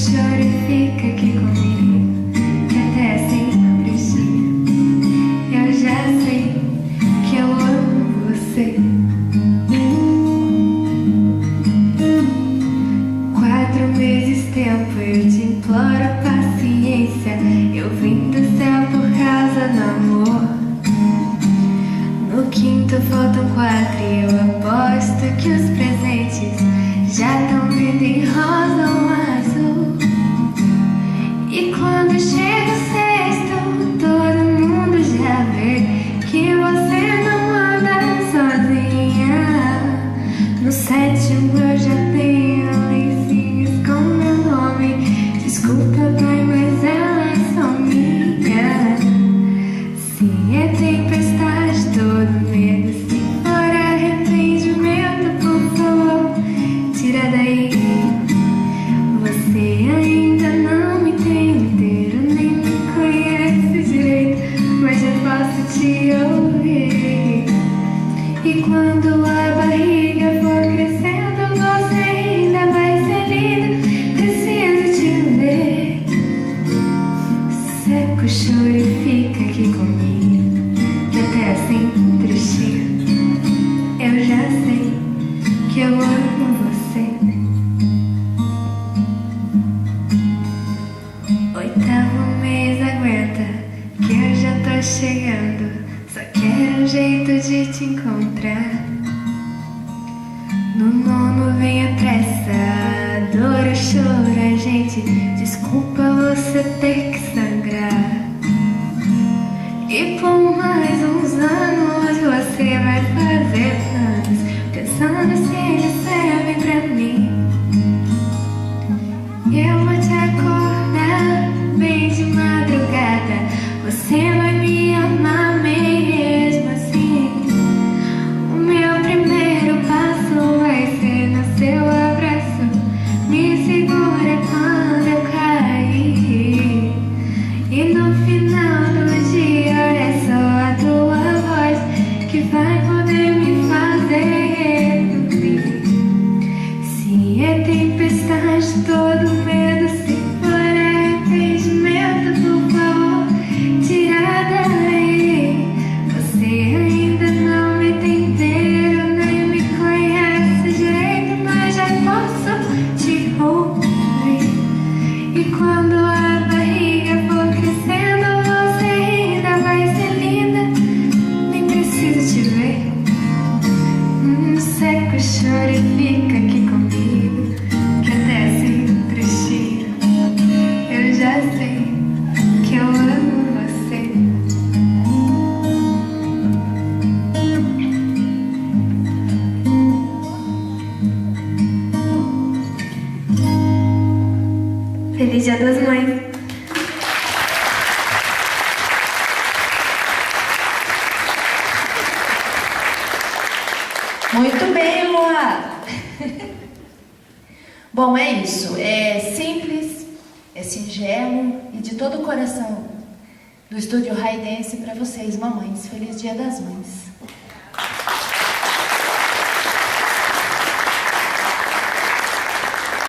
choro e fica aqui comigo, que até sempre gira. Eu já sei que eu amo você. 4 meses tempo, eu te imploro paciência. Eu vim do céu por causa do amor. No quinto faltam 4 e eu aposto que os presentes já estão vindo em rosa ou azul. E quando chega o sexto, todo mundo já vê que você não anda sozinha. No sétimo eu já tenho lencinhos com meu nome. Desculpa, pai, mas elas são minhas. Se é tempestade, todo medo, se for arrependimento, por favor, tira daí. Você ainda não me tem inteiro, nem me conhece direito, mas já posso te ouvir. E quando a barriga for crescendo, você ainda vai ser linda. Preciso te ver. Seca o choro e fica aqui comigo, que até sempre chega. Eu já sei que eu amo você. 8º mês, aguenta, que eu já tô chegando. Só quero um jeito de te encontrar. No 9º vem a pressa, a dor, o choro, a gente. Desculpa você ter que sangrar. E por mais uns anos você vai fazer planos, pensando se eles servem pra mim. Eu vou te acordar bem de madrugada, você vai me amar mesmo assim. O meu primeiro passo vai ser no seu abraço. Me segura quando eu cair. E no final do dia é só a tua voz que vai poder me fazer dormir. Se é tempestade, todo medo, se for arrependimento, por favor, tira daí. Você ainda não me tem inteiro, nem me conhece direito, mas já posso te ouvir. E quando a barriga for crescendo, você ainda vai ser linda. Nem preciso te ver. Seca o choro e fica aqui comigo, que até sempre chega. Eu já sei que eu amo você. Feliz Dia das Mães! Muito bem, Luá! Bom, é isso. É simples, é singelo e de todo o coração do Estúdio High Dance para vocês, mamães. Feliz Dia das Mães!